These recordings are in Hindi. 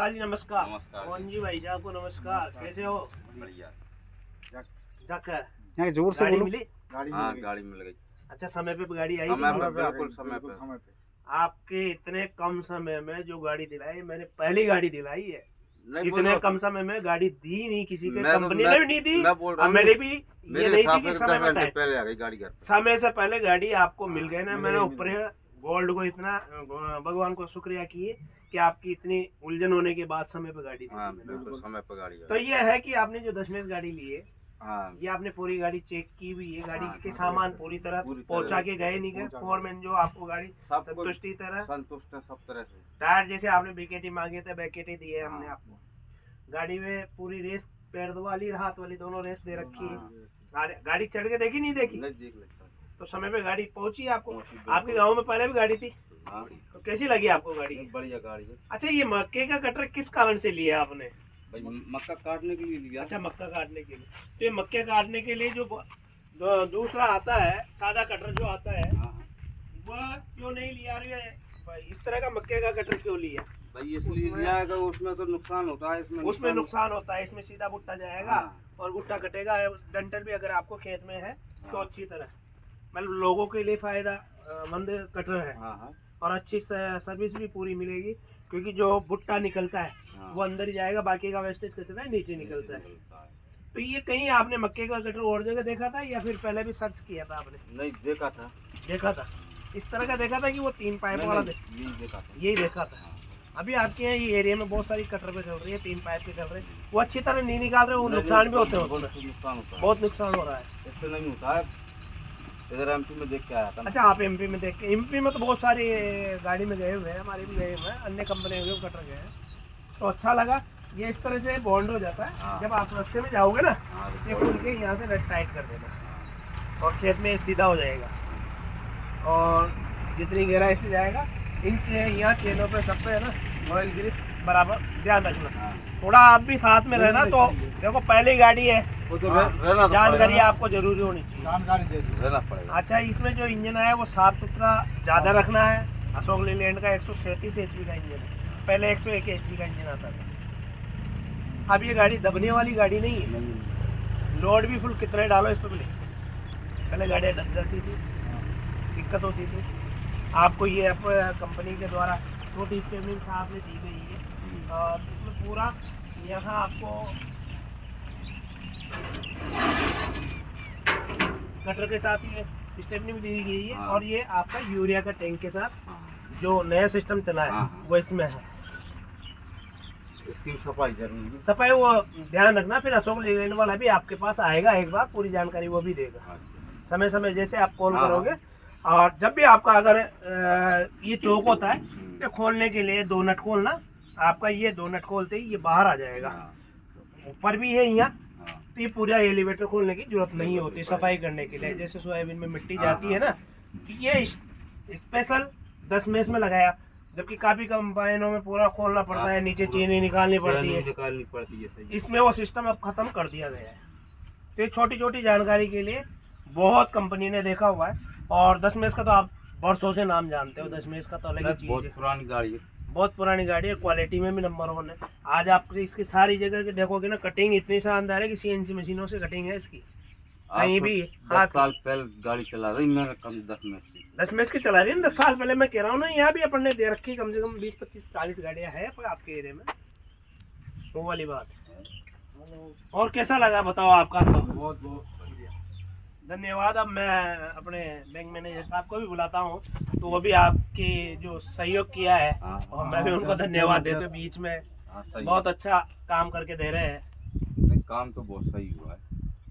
प्रधान जी नमस्कार। नमस्कार मोहन जी भाई साहब को नमस्कार। कैसे हो? बढ़िया। जक यहाँ जोर से गाड़ी बोलो। मिली? हाँ गाड़ी मिल गई अच्छा, समय पे गाड़ी आई? समय पे, थी? बिल्कुल समय पे। आपके इतने कम समय में जो गाड़ी दिलाई, मैंने पहली गाड़ी दिलाई है। नहीं बोल इतने रहा कम समय में गाड़ी दी नहीं किसी के, मैं तो- कंपनी मैं- ने भी नहीं दी मैं बोल रहा और हूँ, मेरे भी ये मेरे नहीं हिसाब थी कि से समय 10 घंटे बताए। पहले आ गई गाड़ी घर पे। समय से पहले गाड़ी आपको मिल गई ना। मिल मैंने गई, ऊपर गोल्ड को इतना भगवान को शुक्रिया किए कि आपकी इतनी उलझन होने के बाद समय पे गाड़ी दी। हाँ बिल्कुल समय पे गाड़ी तो आई। ये है कि आपने जो दशमेश गाड़ी ली है, हाँ ये आपने पूरी गाड़ी चेक की भी है, गाड़ी हाँ, के हाँ, सामान पूरी तरह पूरी तरह पहुंचा के गए नहीं गए? पहुंचा फोरमैन जो आपको गाड़ी सब कुछ संतुष्टि तरह, संतुष्ट है सब तरह से। टायर जैसे आपने बीकेटी मांगे थे बैकेटी दिए हमने हाँ। आपको। गाड़ी में पूरी रेस, पैर वाली हाथ वाली दोनों रेस दे रखी है। गाड़ी चढ़ के देखी नहीं देखी? नहीं देख लेता। तो समय पे गाड़ी पहुंची आपको? पहुंची, बिल्कुल। आपके गाँव में पहले भी गाड़ी थी? हाँ तो कैसी लगी आपको गाड़ी? बढ़िया गाड़ी है अच्छा, ये मक्के का कटर किस कारण से लिया आपने? भाई, मक्का काटने के लिए लिया। अच्छा, मक्का काटने के लिए। तो ये मक्के काटने के लिए जो दूसरा आता है, सादा कटर जो आता है, हाँ वह क्यों नहीं लिया? भाई इस तरह का मक्के का कटर क्यों लिया? भाई इसलिए लिया है कि उसमें तो नुकसान होता है, उसमें नुकसान होता है, इसमें सीधा भुट्टा जाएगा। हाँ। और भुट्टा कटेगा। डंटर भी अगर आपको खेत में है तो हाँ। अच्छी तरह, मतलब लोगों के लिए फायदा मंद कटर है। हाँ हाँ और अच्छी सर्विस भी पूरी मिलेगी, क्योंकि जो भुट्टा निकलता है हाँ। वो अंदर ही जाएगा, बाकी का वेस्टेज कचरा नीचे निकलता है। तो ये कहीं आपने मक्के का कटर और जगह देखा था या फिर पहले भी सर्च किया था आपने? नहीं देखा था। देखा था इस तरह का देखा था कि वो 3 पाइप वाला यही देखा था। यही देखा था। अभी आपके यहाँ ये एरिया में बहुत सारी कटर पे चल रही है, 3 पाइप के चल रहे हैं, वो अच्छी तरह नहीं निकाल रहे, वो नुकसान भी होते हैं उसमें। नुकसान होता है, बहुत नुकसान हो रहा है। इससे नहीं होता है। इधर एमपी में देख के आया था। अच्छा, आप एमपी में देख के? एमपी में तो बहुत सारी गाड़ी में गए हुए हैं, हमारे भी गए हुए हैं, अन्य कंपनी के कटर गए हैं, तो अच्छा लगा। ये इस तरह से बॉन्ड हो जाता है। हाँ। जब आप रास्ते में जाओगे ना, हाँ, ये खुल के यहाँ से नट टाइट कर देना और खेत में सीधा हो जाएगा। और जितनी गहराई से जाएगा, इनके यहाँ चेनों पे सब पे है ना ऑयल ग्रीस बराबर ध्यान रखना। हाँ। थोड़ा आप भी साथ में रहना। तो देखो, पहली गाड़ी है, वो तो हाँ। रहना तो जानकारी पड़ेगा। आपको जरूरी होनी चाहिए। जानकारी दे दी। रहना पड़ेगा। अच्छा, इसमें जो इंजन है वो साफ सुथरा ज़्यादा रखना है। अशोक लीलैंड का 137 HP का इंजन है, पहले 101 HP का इंजन आता था। अब ये गाड़ी दबने वाली गाड़ी नहीं है। लोड भी फुल कितना डालो इस पर भी नहीं। पहले गाड़ियाँ दब जाती थी, दिक्कत होती थी। आपको ये कंपनी के द्वारा छोटी पेमेंट आपने दी गई है, और इसमें पूरा यहाँ आपको कटर के साथ ये स्टेपनी भी दी गई है। हाँ। और ये आपका यूरिया का टैंक के साथ जो नया सिस्टम चला है, हाँ। वो इसमें है। इसकी सफाई जरूरी है। सफाई वो ध्यान रखना। फिर अशोक लीलैंड वाला भी आपके पास आएगा एक बार, पूरी जानकारी वो भी देगा। हाँ। समय समय जैसे आप कॉल हाँ। करोगे। और जब भी आपका अगर ये चौक होता है तो खोलने के लिए 2 नट खोलना। आपका ये 2 नट खोलते ही ये बाहर आ जाएगा। हाँ। ऊपर भी है यहाँ, हाँ। तो ये पूरा एलिवेटर खोलने की जरूरत नहीं होती सफाई करने के लिए। जैसे सोयाबीन में मिट्टी जाती है ना, तो ये स्पेशल 10 मेस में लगाया, जबकि काफी कंबाइनों में पूरा खोलना पड़ता है, नीचे चीनी निकालनी पड़ती है। निकालनी पड़ती है, सही। इसमें वो सिस्टम अब खत्म कर दिया गया है। तो ये छोटी छोटी जानकारी के लिए बहुत कंपनी ने देखा हुआ है। और 10 मेस का तो आप वर्षों से नाम जानते हो। 10 मेस का तो अलग ही चीज बहुत है, पुरानी गाड़ी है। बहुत पुरानी गाड़ी है, क्वालिटी में भी नंबर 1 है। आज आप इसकी सारी जगह के देखोगे ना, कटिंग इतनी शानदार है कि CNC मशीनों से कटिंग है इसकी। कहीं भी 10 साल पहले गाड़ी चला रही मैं, कम 10 में से। 10 मेस की चला रही है 10 साल पहले। मैं कह रहा हूँ ना, यहाँ भी अपन ने दे रखी कम से कम 20, 25, 40 गाड़ियाँ है आपके एरिया में, वो वाली बात है। और कैसा लगा बताओ आपका? बहुत बहुत बढ़िया। धन्यवाद। अब मैं अपने बैंक मैनेजर साहब को भी बुलाता हूँ, तो वो भी आपकी जो सहयोग किया है, हाँ। और मैं भी उनको धन्यवाद देते हूँ। बीच में हाँ, सही। बहुत अच्छा काम करके दे रहे हैं। नहीं, काम तो बहुत सही हुआ है।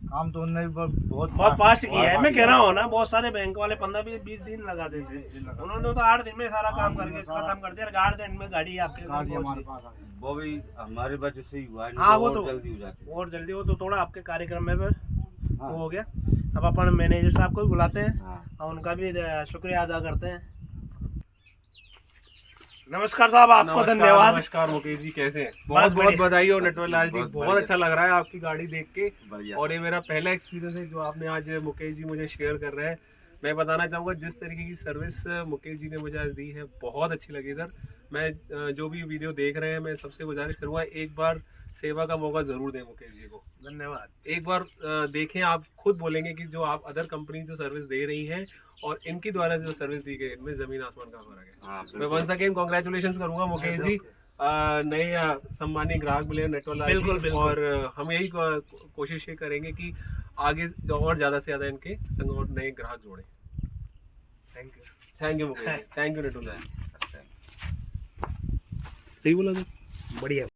काम तो उन्होंने बहुत बहुत फास्ट किया है। बहुत मैं कह रहा हूँ ना, बहुत सारे बैंक वाले 15-20 दिन लगा देते हैं, उन्होंने तो 8 दिन में सारा काम करके खत्म कर दिया। 8 दिन में गाड़ी आपके घर गाड़ी पहुंच हमारे गई। पास आ गई। वो भी हमारे वजह से ही हुआ है। हाँ, नहीं वो और तो जल्दी हो जाती। और जल्दी हो तो थोड़ा आपके कार्यक्रम में भी हाँ। वो हो गया। अब अपन मैनेजर साहब को भी बुलाते हैं हाँ। और उनका भी शुक्रिया अदा करते हैं। नमस्कार साहब, आपको धन्यवाद। नमस्कार मुकेश जी, कैसे हैं? बस बहुत बहुत बढ़िया। बधाई हो नटवर लाल जी, बहुत बहुत बढ़िया। अच्छा लग रहा है आपकी गाड़ी देख के। बढ़िया। और ये मेरा पहला एक्सपीरियंस है जो आपने आज मुकेश जी मुझे शेयर कर रहे हैं। मैं बताना चाहूँगा जिस तरीके की सर्विस मुकेश जी ने मुझे आज दी है, बहुत अच्छी लगी सर। मैं जो भी वीडियो देख रहे हैं मैं सबसे गुजारिश करूँगा एक बार सेवा का मौका ज़रूर दें मुकेश जी को। धन्यवाद। एक बार देखें, आप खुद बोलेंगे कि जो आप अदर कंपनी जो सर्विस दे रही हैं और इनकी द्वारा जो सर्विस दी गई इनमें ज़मीन आसमान का फ़र्क है। हाँ, मैं वंस अगेन कॉन्ग्रेचुलेशन करूँगा मुकेश जी, नए सम्मानीय ग्राहक मिले नेटवर्क लाइव। बिल्कुल, बिल्कुल। और हम यही कोशिश ये करेंगे कि आगे और ज़्यादा से ज़्यादा इनके संग और नए ग्राहक जोड़ें। Thank you. Thank you Mukesh ji, thank you network live. अच्छा है। सही बोला था। बढ़िया।